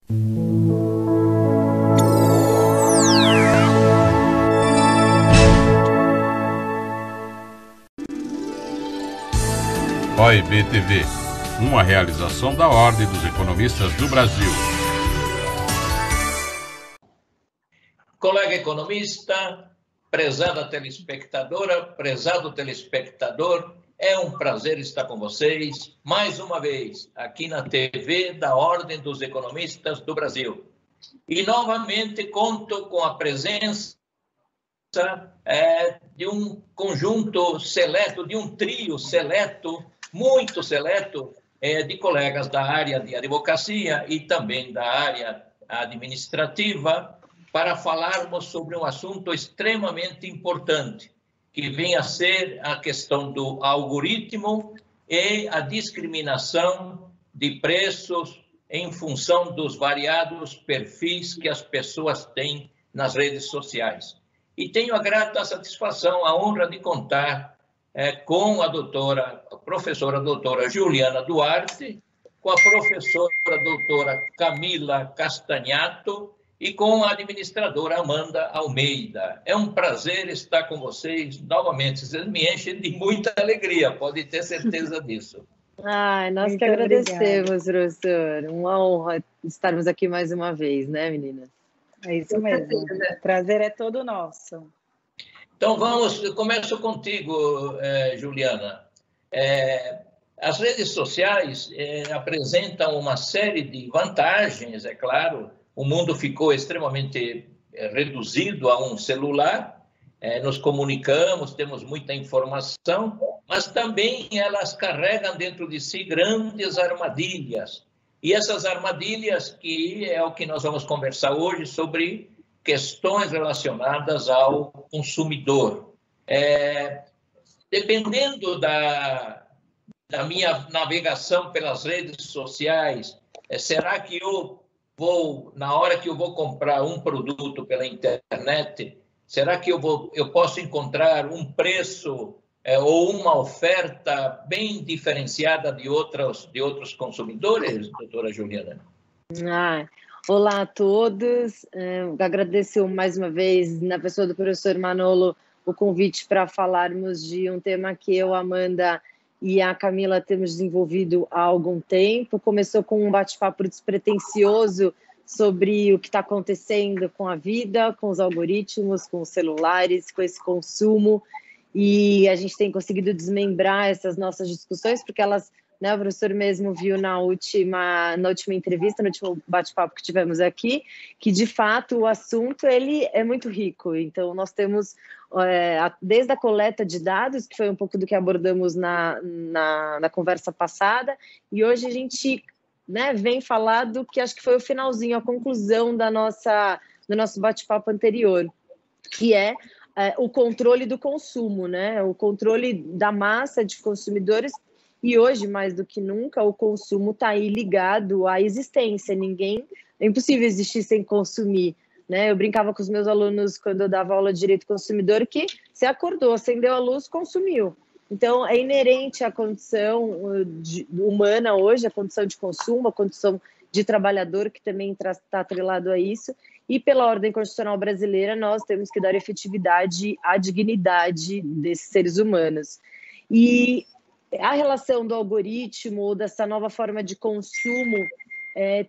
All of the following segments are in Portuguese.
OIB-TV, uma realização da Ordem dos Economistas do Brasil. Colega economista, prezada telespectadora, prezado telespectador, é um prazer estar com vocês mais uma vez aqui na TV da Ordem dos Economistas do Brasil. E novamente conto com a presença de um conjunto seleto, de um trio seleto, muito seleto, de colegas da área de advocacia e também da área administrativa, para falarmos sobre um assunto extremamente importante, que vem a ser a questão do algoritmo e a discriminação de preços em função dos variados perfis que as pessoas têm nas redes sociais. E tenho a grata satisfação, a honra de contar com a professora doutora Juliana Duarte, com a professora doutora Camila Castagnato e com a administradora Amanda Almeida. É um prazer estar com vocês novamente. Vocês me enchem de muita alegria, pode ter certeza disso. Nós muito que agradecemos, professor. Uma honra estarmos aqui mais uma vez, né, meninas? É isso mesmo. O prazer é todo nosso. Então, começo contigo, Juliana. As redes sociais apresentam uma série de vantagens, é claro. O mundo ficou extremamente reduzido a um celular, nos comunicamos, temos muita informação, mas também elas carregam dentro de si grandes armadilhas. E essas armadilhas que é o que nós vamos conversar hoje sobre questões relacionadas ao consumidor. Dependendo da minha navegação pelas redes sociais, será que na hora que eu vou comprar um produto pela internet, será que eu posso encontrar um preço ou uma oferta bem diferenciada de outros consumidores, doutora Juliana? Olá a todos, agradeço mais uma vez, na pessoa do professor Manolo, o convite para falarmos de um tema que eu, Amanda e a Camila temos desenvolvido há algum tempo. Começou com um bate-papo despretensioso sobre o que está acontecendo com a vida, com os algoritmos, com os celulares, com esse consumo, e a gente tem conseguido desmembrar essas nossas discussões, porque elas... O professor mesmo viu na última entrevista, no último bate-papo que tivemos aqui, que de fato o assunto ele é muito rico. Então nós temos desde a coleta de dados, que foi um pouco do que abordamos na conversa passada, e hoje a gente vem falar do que acho que foi o finalzinho, a conclusão do nosso bate-papo anterior, que é o controle do consumo, o controle da massa de consumidores. E hoje, mais do que nunca, o consumo está aí ligado à existência. É impossível existir sem consumir, Eu brincava com os meus alunos quando eu dava aula de direito consumidor que você acordou, acendeu a luz, consumiu. Então, é inerente à condição humana hoje, a condição de consumo, a condição de trabalhador, que também está atrelado a isso. E pela ordem constitucional brasileira, nós temos que dar efetividade à dignidade desses seres humanos. E a relação do algoritmo, dessa nova forma de consumo,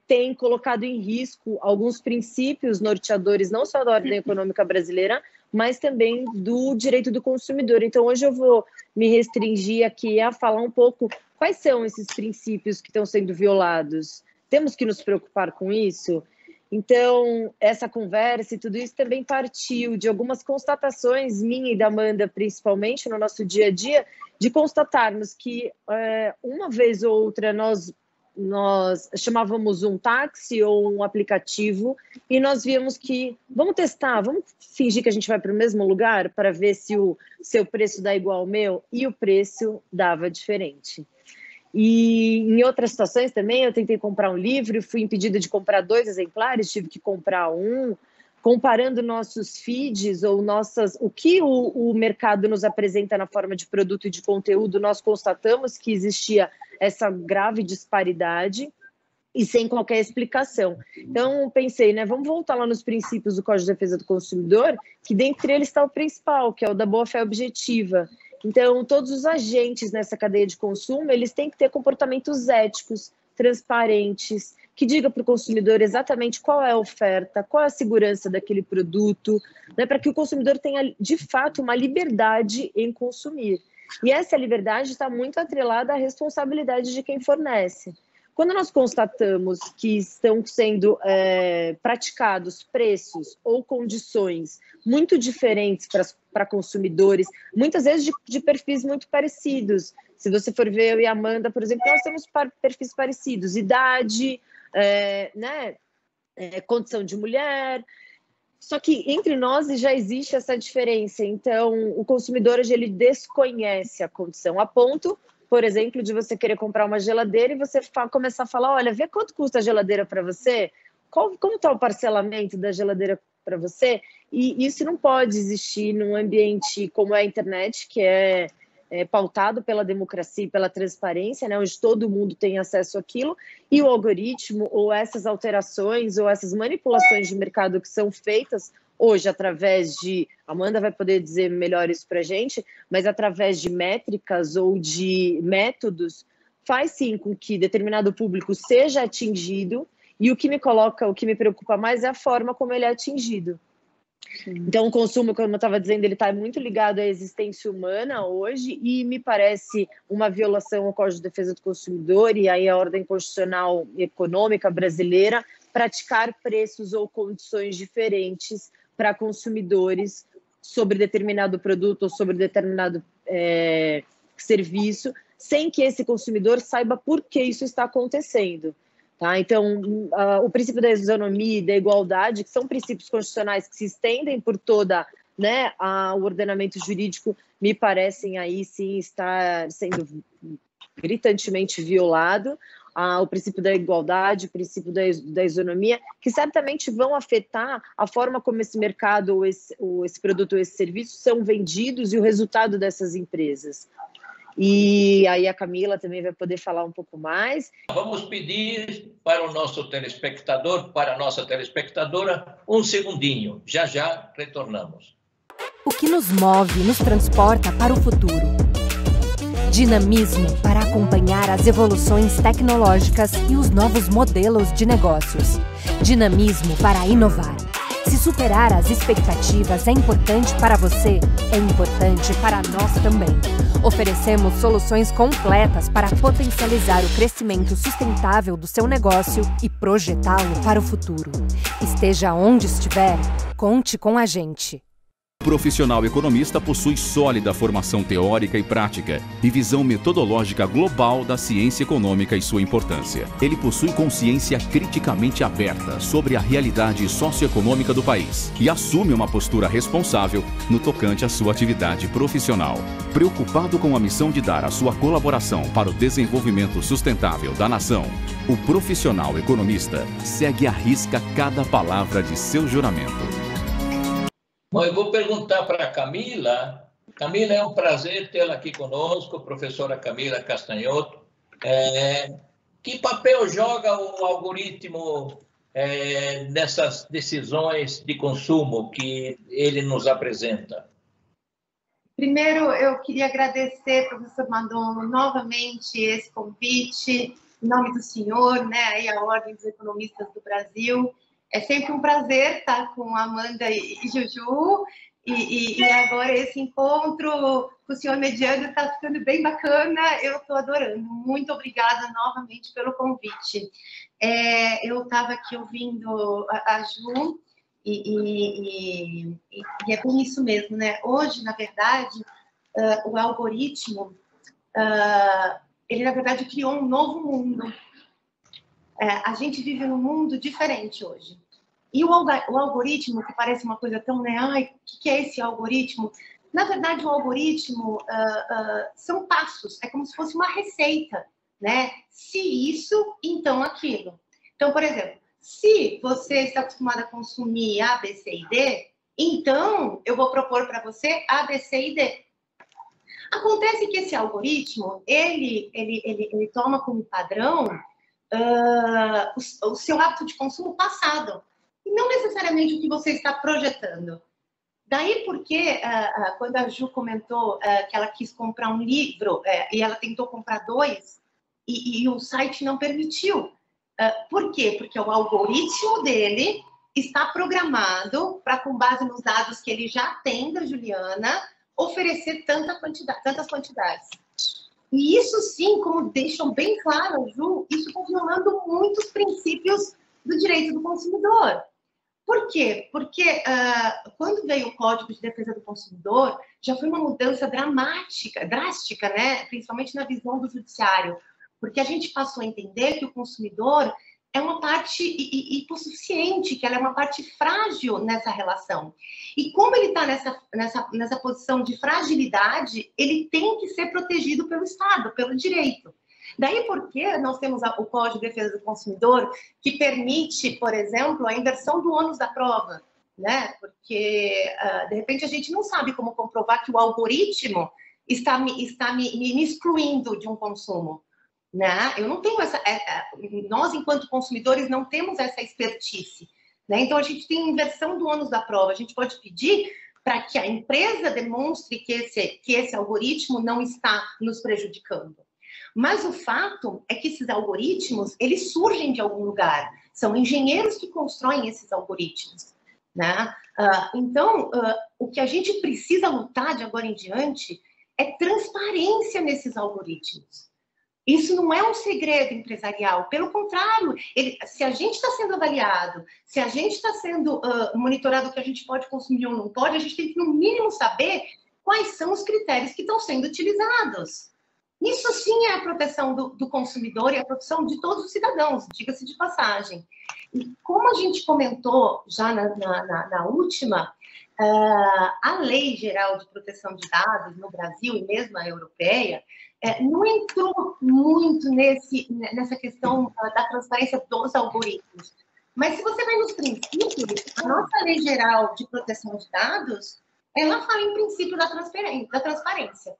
tem colocado em risco alguns princípios norteadores, não só da ordem econômica brasileira, mas também do direito do consumidor. Então, hoje eu vou me restringir aqui a falar um pouco quais são esses princípios que estão sendo violados. Temos que nos preocupar com isso? Então, essa conversa e tudo isso também partiu de algumas constatações, minha e da Amanda, principalmente, no nosso dia a dia, de constatarmos que, uma vez ou outra, nós chamávamos um táxi ou um aplicativo e nós víamos que, vamos testar, vamos fingir que a gente vai para o mesmo lugar para ver se o seu preço dá igual ao meu, e o preço dava diferente. E em outras situações também, eu tentei comprar um livro, fui impedida de comprar 2 exemplares, tive que comprar um. Comparando nossos feeds ou o que o mercado nos apresenta na forma de produto e de conteúdo, nós constatamos que existia essa grave disparidade. e sem qualquer explicação. Então, pensei, né, vamos voltar lá nos princípios do Código de Defesa do Consumidor, que dentre eles está o principal, que é o da boa-fé objetiva. Então, todos os agentes nessa cadeia de consumo, eles têm que ter comportamentos éticos, transparentes, que diga para o consumidor exatamente qual é a oferta, qual é a segurança daquele produto, né, para que o consumidor tenha, de fato, uma liberdade em consumir. E essa liberdade está muito atrelada à responsabilidade de quem fornece. Quando nós constatamos que estão sendo praticados preços ou condições muito diferentes para consumidores, muitas vezes de perfis muito parecidos. Se você for ver eu e a Amanda, por exemplo, nós temos perfis parecidos, idade, condição de mulher, só que entre nós já existe essa diferença. Então, o consumidor hoje ele desconhece a condição, a ponto, por exemplo, de você querer comprar uma geladeira e você começar a falar, olha, vê quanto custa a geladeira para você, como está o parcelamento da geladeira para você, e isso não pode existir num ambiente como é a internet, que é pautado pela democracia e pela transparência, né, onde todo mundo tem acesso àquilo, e o algoritmo, ou essas alterações, ou essas manipulações de mercado que são feitas hoje através de, a Amanda vai poder dizer melhor isso para a gente, mas através de métricas ou de métodos, faz sim com que determinado público seja atingido, e o que me preocupa mais é a forma como ele é atingido. Então, o consumo, como eu estava dizendo, ele está muito ligado à existência humana hoje e me parece uma violação ao Código de Defesa do Consumidor e aí a ordem constitucional e econômica brasileira praticar preços ou condições diferentes para consumidores sobre determinado produto ou sobre determinado serviço, sem que esse consumidor saiba por que isso está acontecendo. Tá? Então, o princípio da isonomia e da igualdade, que são princípios constitucionais que se estendem por toda, né, o ordenamento jurídico, me parecem aí sim estar sendo gritantemente violado. O princípio da igualdade, o princípio da isonomia, que certamente vão afetar a forma como esse mercado, ou esse produto ou esse serviço são vendidos e o resultado dessas empresas. E aí a Camila também vai poder falar um pouco mais. Vamos pedir para o nosso telespectador, para a nossa telespectadora, um segundinho. Já já retornamos. O que nos move e nos transporta para o futuro. Dinamismo para acompanhar as evoluções tecnológicas e os novos modelos de negócios. Dinamismo para inovar. Se superar as expectativas é importante para você, é importante para nós também. Oferecemos soluções completas para potencializar o crescimento sustentável do seu negócio e projetá-lo para o futuro. Esteja onde estiver, conte com a gente. O profissional economista possui sólida formação teórica e prática e visão metodológica global da ciência econômica e sua importância. Ele possui consciência criticamente aberta sobre a realidade socioeconômica do país e assume uma postura responsável no tocante à sua atividade profissional. Preocupado com a missão de dar a sua colaboração para o desenvolvimento sustentável da nação, o profissional economista segue à risca cada palavra de seu juramento. Bom, eu vou perguntar para a Camila. Camila, é um prazer tê-la aqui conosco, professora Camila Castanhoto. Que papel joga o algoritmo nessas decisões de consumo que ele nos apresenta? Primeiro, eu queria agradecer, professor Madon, novamente esse convite, em nome do senhor, né, e a Ordem dos Economistas do Brasil. É sempre um prazer estar com a Amanda e Juju, e agora esse encontro com o senhor mediano está ficando bem bacana, eu estou adorando. Muito obrigada novamente pelo convite. Eu estava aqui ouvindo a Ju, e é bem isso mesmo, né? Hoje, na verdade, o algoritmo, ele, na verdade, criou um novo mundo. A gente vive num mundo diferente hoje. E o algoritmo, que parece uma coisa tão, né? Ai, o que é esse algoritmo? Na verdade, o algoritmo são passos, é como se fosse uma receita, né? Se isso, então aquilo. Então, por exemplo, se você está acostumado a consumir A, B, C e D, então eu vou propor para você A, B, C e D. Acontece que esse algoritmo, ele toma como padrão o seu hábito de consumo passado, e não necessariamente o que você está projetando. Daí porque, quando a Ju comentou que ela quis comprar um livro e ela tentou comprar 2, e o site não permitiu. Por quê? Porque o algoritmo dele está programado para, com base nos dados que ele já tem da Juliana, oferecer tantas quantidades. E isso sim, como deixam bem claro, Ju, isso está violando muitos princípios do direito do consumidor. Por quê? Porque quando veio o Código de Defesa do Consumidor, já foi uma mudança drástica, né? Principalmente na visão do judiciário, porque a gente passou a entender que o consumidor é uma parte hipossuficiente, que ela é uma parte frágil nessa relação. E como ele está nessa posição de fragilidade, ele tem que ser protegido pelo Estado, pelo direito. Daí porque nós temos o Código de Defesa do Consumidor, que permite, por exemplo, a inversão do ônus da prova, né? Porque, de repente, a gente não sabe como comprovar que o algoritmo está me excluindo de um consumo, né? Eu não tenho nós, enquanto consumidores, não temos essa expertise, né? Então, a gente tem inversão do ônus da prova. A gente pode pedir para que a empresa demonstre que esse algoritmo não está nos prejudicando. Mas o fato é que esses algoritmos, eles surgem de algum lugar. São engenheiros que constroem esses algoritmos, né? Então, o que a gente precisa lutar de agora em diante é transparência nesses algoritmos. Isso não é um segredo empresarial. Pelo contrário, se a gente está sendo avaliado, se a gente está sendo monitorado o que a gente pode consumir ou não pode, a gente tem que, no mínimo, saber quais são os critérios que estão sendo utilizados. Isso sim é a proteção do consumidor e a proteção de todos os cidadãos, diga-se de passagem. E como a gente comentou já na última, a Lei Geral de Proteção de Dados no Brasil e mesmo a europeia não entrou muito nessa questão da transparência dos algoritmos. Mas se você vai nos princípios, a nossa Lei Geral de Proteção de Dados, ela fala em princípio da transparência.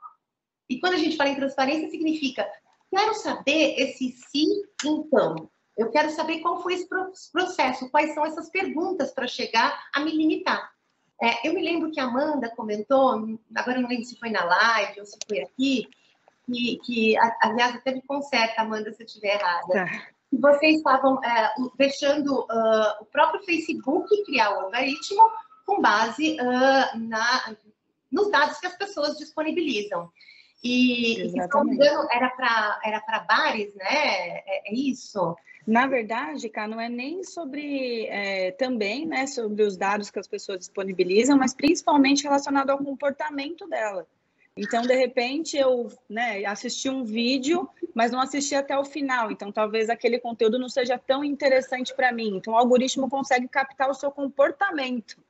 E quando a gente fala em transparência, significa, quero saber esse sim, então. Eu quero saber qual foi esse processo, quais são essas perguntas para chegar a me limitar. Eu me lembro que a Amanda comentou, agora eu não lembro se foi na live ou se foi aqui, que aliás, até me conserta, Amanda, se eu estiver errada, tá. Que vocês estavam deixando o próprio Facebook criar o algoritmo com base nos dados que as pessoas disponibilizam. E se não me engano, era para bares, né? É isso? Na verdade, Cá, não é nem sobre também, né, sobre os dados que as pessoas disponibilizam, mas principalmente relacionado ao comportamento dela. Então, de repente, eu assisti um vídeo, mas não assisti até o final. Então, talvez aquele conteúdo não seja tão interessante para mim. Então, o algoritmo consegue captar o seu comportamento,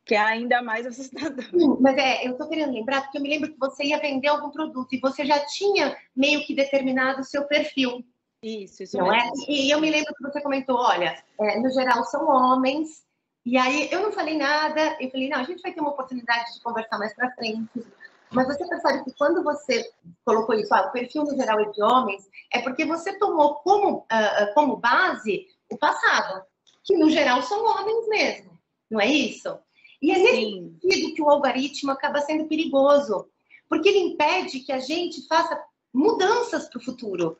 que é ainda mais assustador. Sim, mas eu estou querendo lembrar, porque eu me lembro que você ia vender algum produto e você já tinha meio que determinado o seu perfil. Isso não mesmo. E eu me lembro que você comentou, olha, no geral são homens, e aí eu não falei nada, eu falei, não, a gente vai ter uma oportunidade de conversar mais para frente, mas você percebe que quando você colocou isso, o perfil no geral é de homens, é porque você tomou como base o passado, que no geral são homens mesmo, não é isso? E é nesse sentido que o algoritmo acaba sendo perigoso, porque ele impede que a gente faça mudanças para o futuro.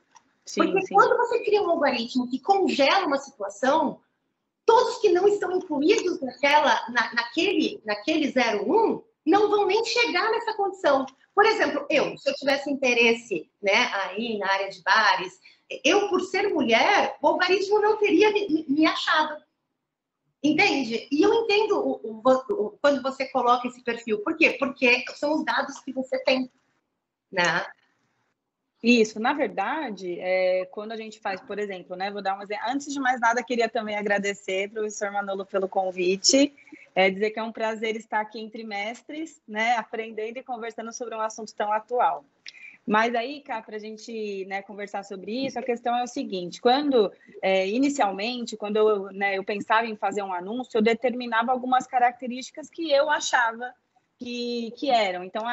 Porque quando você cria um algoritmo que congela uma situação, todos que não estão incluídos naquele 01 não vão nem chegar nessa condição. Por exemplo, se eu tivesse interesse, né, aí na área de bares, eu, por ser mulher, o algoritmo não teria me achado. Entende? E eu entendo quando você coloca esse perfil. Por quê? Porque são os dados que você tem, né? Isso, na verdade, quando a gente faz, por exemplo, né, vou dar um exemplo. Antes de mais nada, queria também agradecer, professor Manolo, pelo convite, dizer que é um prazer estar aqui entre mestres, né, aprendendo e conversando sobre um assunto tão atual. Mas aí, cá, para a gente, né, conversar sobre isso, a questão é o seguinte, inicialmente, quando eu pensava em fazer um anúncio, eu determinava algumas características que eu achava que eram. Então,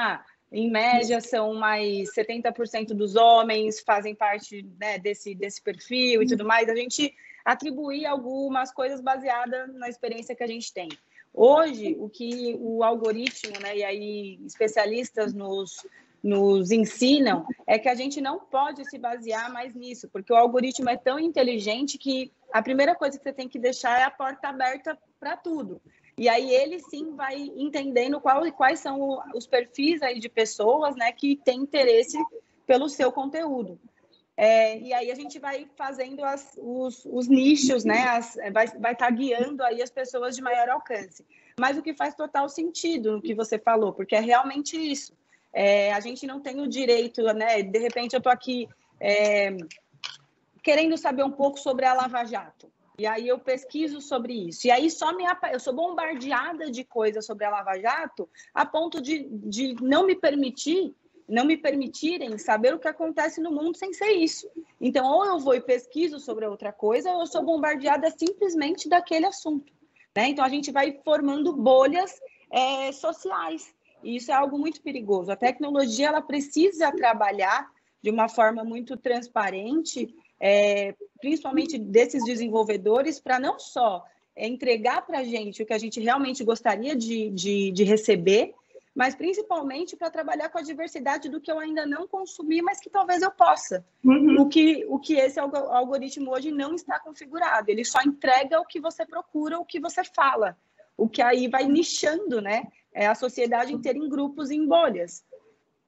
em média, são mais 70% dos homens fazem parte, né, desse perfil e tudo mais. A gente atribuir algumas coisas baseadas na experiência que a gente tem. Hoje, o que o algoritmo, né, e aí especialistas nos ensinam é que a gente não pode se basear mais nisso, porque o algoritmo é tão inteligente que a primeira coisa que você tem que deixar é a porta aberta para tudo. E aí ele sim vai entendendo quais são os perfis aí de pessoas, né, que têm interesse pelo seu conteúdo. E aí a gente vai fazendo os nichos, né, vai estar guiando aí as pessoas de maior alcance. Mas o que faz total sentido no que você falou, porque é realmente isso. A gente não tem o direito, né, de repente eu estou aqui querendo saber um pouco sobre a Lava Jato. E aí eu pesquiso sobre isso. E aí eu sou bombardeada de coisas sobre a Lava Jato a ponto de não me permitirem saber o que acontece no mundo sem ser isso. Então, ou eu vou e pesquiso sobre outra coisa, ou eu sou bombardeada simplesmente daquele assunto, né? Então, a gente vai formando bolhas sociais. E isso é algo muito perigoso. A tecnologia, ela precisa trabalhar de uma forma muito transparente, principalmente desses desenvolvedores, para não só entregar para a gente o que a gente realmente gostaria de receber, mas principalmente para trabalhar com a diversidade do que eu ainda não consumi, mas que talvez eu possa. Uhum. O que esse algoritmo hoje não está configurado. Ele só entrega o que você procura, o que você fala. O que aí vai nichando, né, a sociedade inteira em grupos e em bolhas.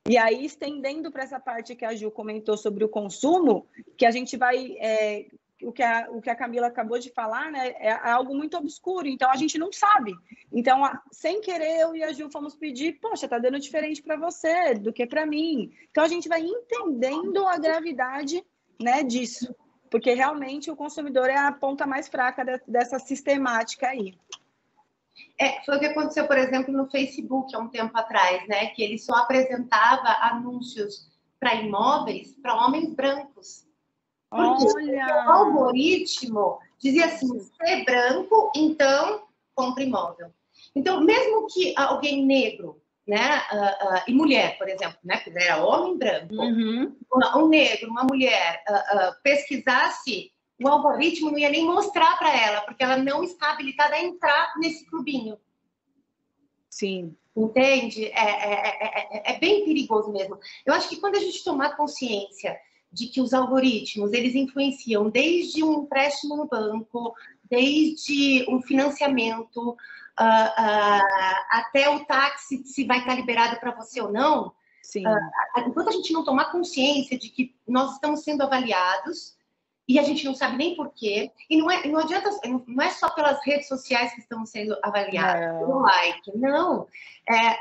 E aí, estendendo para essa parte que a Ju comentou sobre o consumo, que a gente vai... o que a Camila acabou de falar, né, é algo muito obscuro, então a gente não sabe. Então, sem querer, eu e a Ju fomos pedir, poxa, tá dando diferente para você do que para mim. Então, a gente vai entendendo a gravidade, né, disso, porque realmente o consumidor é a ponta mais fraca dessa sistemática aí. Foi o que aconteceu, por exemplo, no Facebook há um tempo atrás, né, que ele só apresentava anúncios para imóveis para homens brancos. Porque o algoritmo dizia assim, se é branco, então compra imóvel. Então, mesmo que alguém negro, né, e mulher, por exemplo, né, que era homem branco, um negro, uma mulher, pesquisasse, o algoritmo não ia nem mostrar para ela, porque ela não está habilitada a entrar nesse clubinho. Sim. Entende? É bem perigoso mesmo. Eu acho que quando a gente tomar consciência de que os algoritmos, eles influenciam desde um empréstimo no banco, desde um financiamento, até o táxi, se vai estar liberado para você ou não. Sim. Enquanto a gente não tomar consciência de que nós estamos sendo avaliados, e a gente não sabe nem por quê, e não adianta, não é só pelas redes sociais que estamos sendo avaliados, pelo like, não.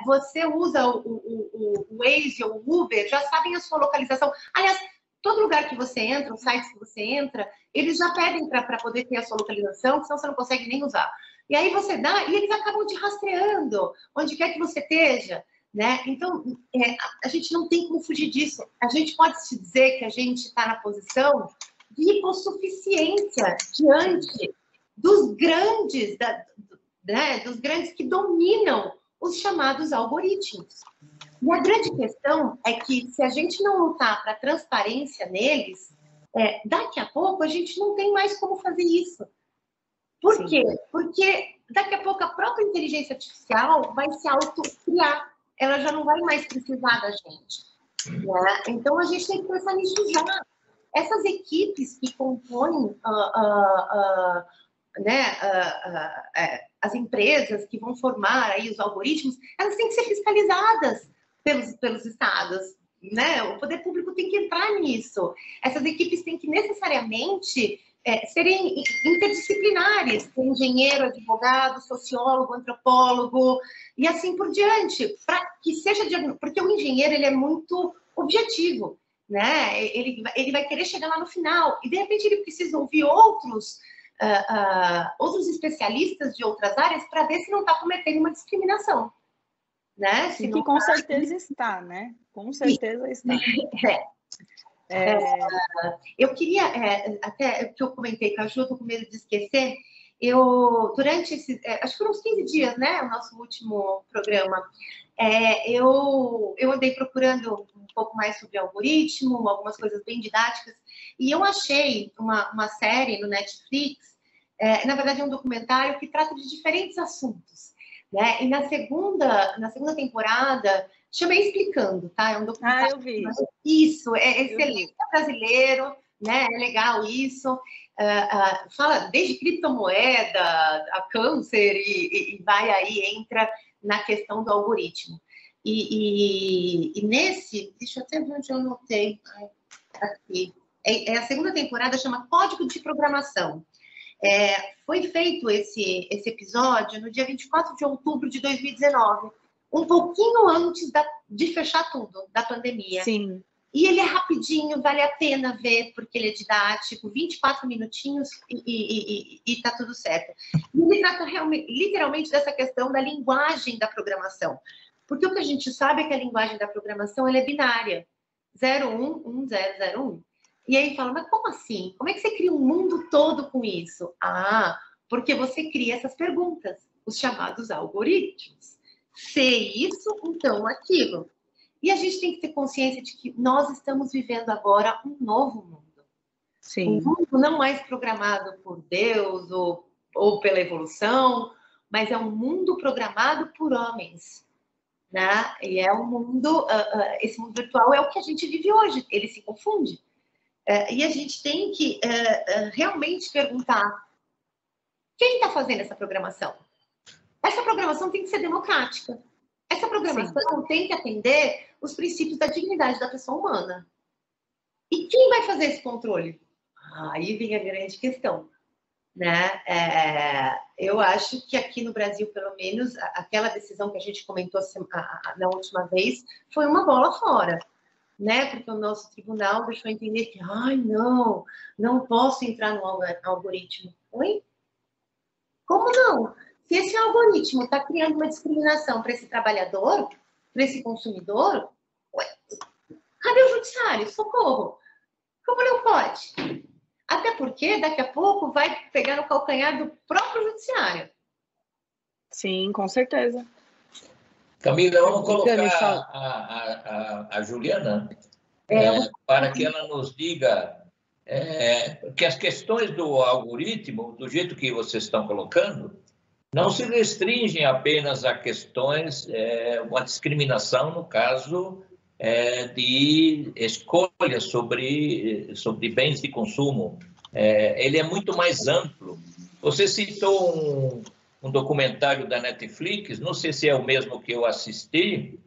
Você usa o Waze ou o Uber, já sabem a sua localização. Aliás, todo lugar que você entra, os sites que você entra, eles já pedem para poder ter a sua localização, senão você não consegue nem usar. E aí você dá, e eles acabam te rastreando, onde quer que você esteja, né? Então, a gente não tem como fugir disso. A gente pode se dizer que a gente está na posição de hipossuficiência diante dos grandes, né, dos grandes que dominam os chamados algoritmos. E a grande questão é que, se a gente não lutar para a transparência neles, daqui a pouco a gente não tem mais como fazer isso. Por quê? Porque daqui a pouco a própria inteligência artificial vai se autocriar. Ela já não vai mais precisar da gente. Né? Então, a gente tem que pensar nisso já. Essas equipes que compõem as empresas que vão formar aí os algoritmos, elas têm que ser fiscalizadas pelos estados, né? O poder público tem que entrar nisso. Essas equipes têm que necessariamente serem interdisciplinares, ter engenheiro, advogado, sociólogo, antropólogo e assim por diante, para que seja porque o engenheiro ele é muito objetivo, né? Ele vai querer chegar lá no final e de repente ele precisa ouvir outros especialistas de outras áreas para ver se não está cometendo uma discriminação, né? Se que com certeza está, né? Com certeza está. Eu queria, até que eu comentei com a Ju, estou com medo de esquecer, durante acho que foram uns 15 dias, né, o nosso último programa, eu andei procurando um pouco mais sobre algoritmo, algumas coisas bem didáticas, e eu achei uma série no Netflix, na verdade é um documentário que trata de diferentes assuntos, né? E na segunda temporada, chamei Explicando, tá? É um documentário. Eu vi. Isso, é excelente, é brasileiro, né? É legal isso. Fala desde criptomoeda a câncer e vai aí, entra na questão do algoritmo. E nesse, deixa eu até ver onde eu anotei, aqui, a segunda temporada, chama Código de Programação. Foi feito esse episódio no dia 24 de outubro de 2019, um pouquinho antes de fechar tudo, da pandemia. Sim. E ele é rapidinho, vale a pena ver, porque ele é didático, 24 minutinhos e tá tudo certo. E ele trata literalmente dessa questão da linguagem da programação. Porque o que a gente sabe é que a linguagem da programação ela é binária. 011001. E aí fala, mas como assim? Como é que você cria um mundo todo com isso? Porque você cria essas perguntas, os chamados algoritmos. Se isso, então aquilo. E a gente tem que ter consciência de que nós estamos vivendo agora um novo mundo. Sim. Um mundo não mais programado por Deus ou pela evolução, mas é um mundo programado por homens. Né? E é um mundo, esse mundo virtual é o que a gente vive hoje, ele se confunde. E a gente tem que realmente perguntar quem está fazendo essa programação? Essa programação tem que ser democrática. Essa programação tem que atender os princípios da dignidade da pessoa humana. E quem vai fazer esse controle? Aí vem a grande questão. Né? Eu acho que aqui no Brasil, pelo menos, aquela decisão que a gente comentou na última vez foi uma bola fora. Né? Porque o nosso tribunal deixou entender que, não posso entrar no algoritmo. Oi? Como não? Se esse algoritmo está criando uma discriminação para esse trabalhador, para esse consumidor, cadê o judiciário? Socorro! Como não pode? Até porque daqui a pouco vai pegar no calcanhar do próprio judiciário. Sim, com certeza. Camila, vamos colocar a Juliana para que ela nos diga que as questões do algoritmo, do jeito que vocês estão colocando, não se restringem apenas a questões, uma discriminação, no caso, de escolha sobre bens de consumo. Ele é muito mais amplo. Você citou um documentário da Netflix, não sei se é o mesmo que eu assisti,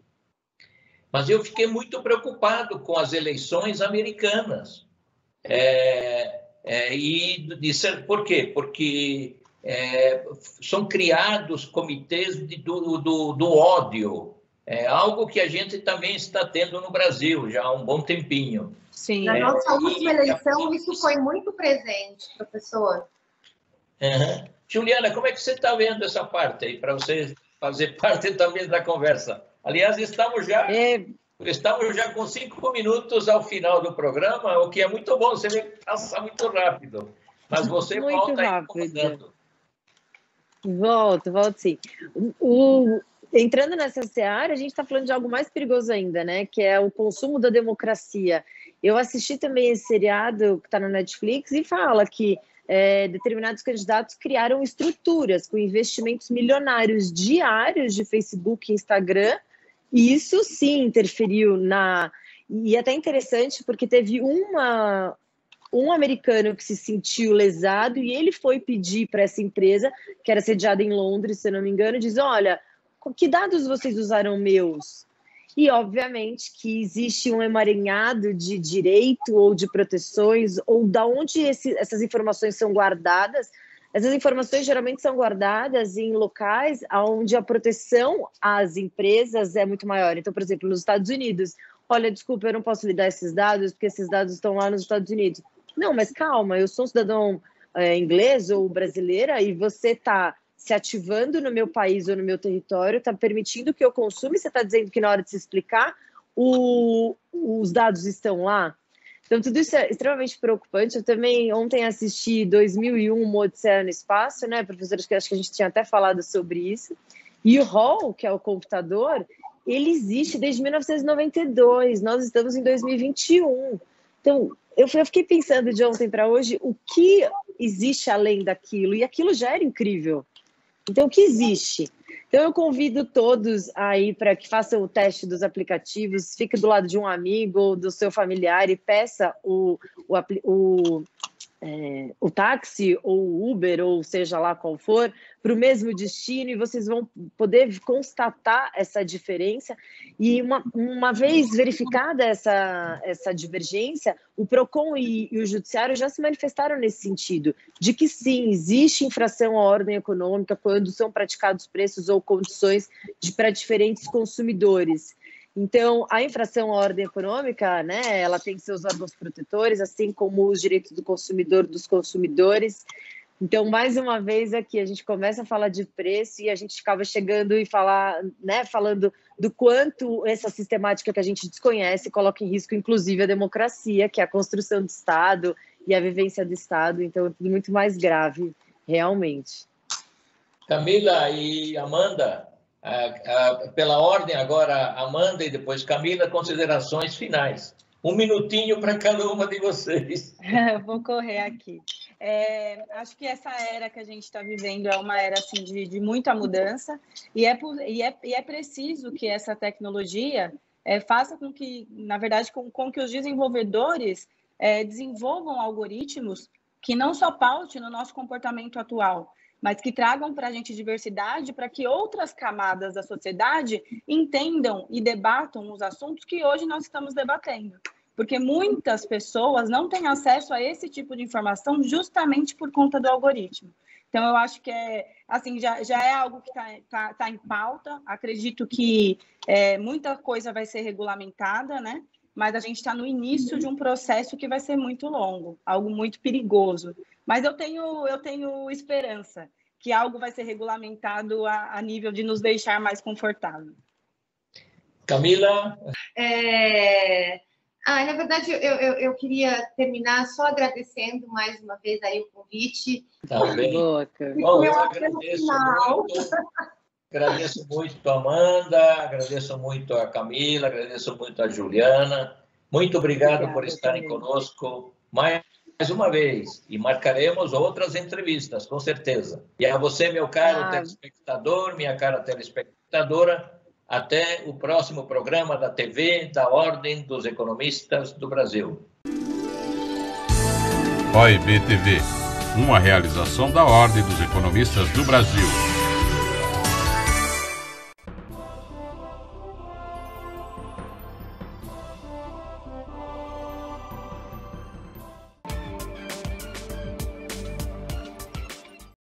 mas eu fiquei muito preocupado com as eleições americanas. Por quê? Porque são criados comitês do ódio, algo que a gente também está tendo no Brasil já há um bom tempinho. Sim. Na nossa última eleição, isso foi muito presente, professor. Juliana, como é que você está vendo essa parte aí, para você fazer parte também da conversa? Aliás, estamos já com 5 minutos ao final do programa, o que é muito bom, você vê que passa muito rápido. Mas você volta aí comandando. Volto sim. Entrando nessa seara, a gente está falando de algo mais perigoso ainda, né? Que é o consumo da democracia. Eu assisti também esse seriado que está na Netflix e fala que determinados candidatos criaram estruturas com investimentos milionários diários de Facebook e Instagram, e isso sim interferiu E é até interessante porque teve um americano que se sentiu lesado e ele foi pedir para essa empresa, que era sediada em Londres, se eu não me engano, diz, olha, que dados vocês usaram meus? E, obviamente, que existe um emaranhado de direito ou de proteções, ou da onde essas informações são guardadas. Essas informações geralmente são guardadas em locais onde a proteção às empresas é muito maior. Então, por exemplo, nos Estados Unidos, olha, desculpa, eu não posso lhe dar esses dados, porque esses dados estão lá nos Estados Unidos. Não, mas calma, eu sou um cidadão inglês ou brasileira e você está se ativando no meu país ou no meu território, está permitindo que eu consuma, e você está dizendo que na hora de se explicar, os dados estão lá. Então, tudo isso é extremamente preocupante. Eu também ontem assisti 2001, Uma Odisseia no Espaço, né, professores, que acho que a gente tinha até falado sobre isso. E o Hall, que é o computador, ele existe desde 1992, nós estamos em 2021. Então, eu fiquei pensando de ontem para hoje o que existe além daquilo, e aquilo já era incrível. Então, o que existe? Então, eu convido todos aí para que façam o teste dos aplicativos, fique do lado de um amigo ou do seu familiar e peça o táxi ou o Uber, ou seja lá qual for, para o mesmo destino, e vocês vão poder constatar essa diferença. E uma vez verificada essa divergência, o PROCON e o Judiciário já se manifestaram nesse sentido, de que sim, existe infração à ordem econômica quando são praticados preços ou condições para diferentes consumidores. Então, a infração à ordem econômica, né, ela tem seus órgãos protetores, assim como os direitos do consumidor, dos consumidores. Então, mais uma vez aqui, a gente começa a falar de preço e a gente acaba chegando e falando do quanto essa sistemática que a gente desconhece coloca em risco, inclusive, a democracia, que é a construção do Estado e a vivência do Estado. Então, é tudo muito mais grave, realmente. Camila e Amanda, pela ordem agora, Amanda e depois Camila, considerações finais. 1 minutinho para cada uma de vocês. Vou correr aqui. Acho que essa era que a gente está vivendo é uma era assim, de muita mudança, e é preciso que essa tecnologia faça com que, na verdade, com que os desenvolvedores desenvolvam algoritmos que não só pautem no nosso comportamento atual, mas que tragam para a gente diversidade, para que outras camadas da sociedade entendam e debatam os assuntos que hoje nós estamos debatendo. Porque muitas pessoas não têm acesso a esse tipo de informação justamente por conta do algoritmo. Então, eu acho que já é algo que tá em pauta. Acredito que muita coisa vai ser regulamentada, né? Mas a gente está no início de um processo que vai ser muito longo, algo muito perigoso. Mas eu tenho esperança que algo vai ser regulamentado a nível de nos deixar mais confortável. Camila? Na verdade, eu queria terminar só agradecendo mais uma vez aí o convite. Também. Bom, eu agradeço muito a Amanda, agradeço muito a Camila, agradeço muito a Juliana. Muito obrigado por estarem conosco mais uma vez. E marcaremos outras entrevistas, com certeza. E a você, meu caro telespectador, minha cara telespectadora, até o próximo programa da TV da Ordem dos Economistas do Brasil. OEB TV, uma realização da Ordem dos Economistas do Brasil.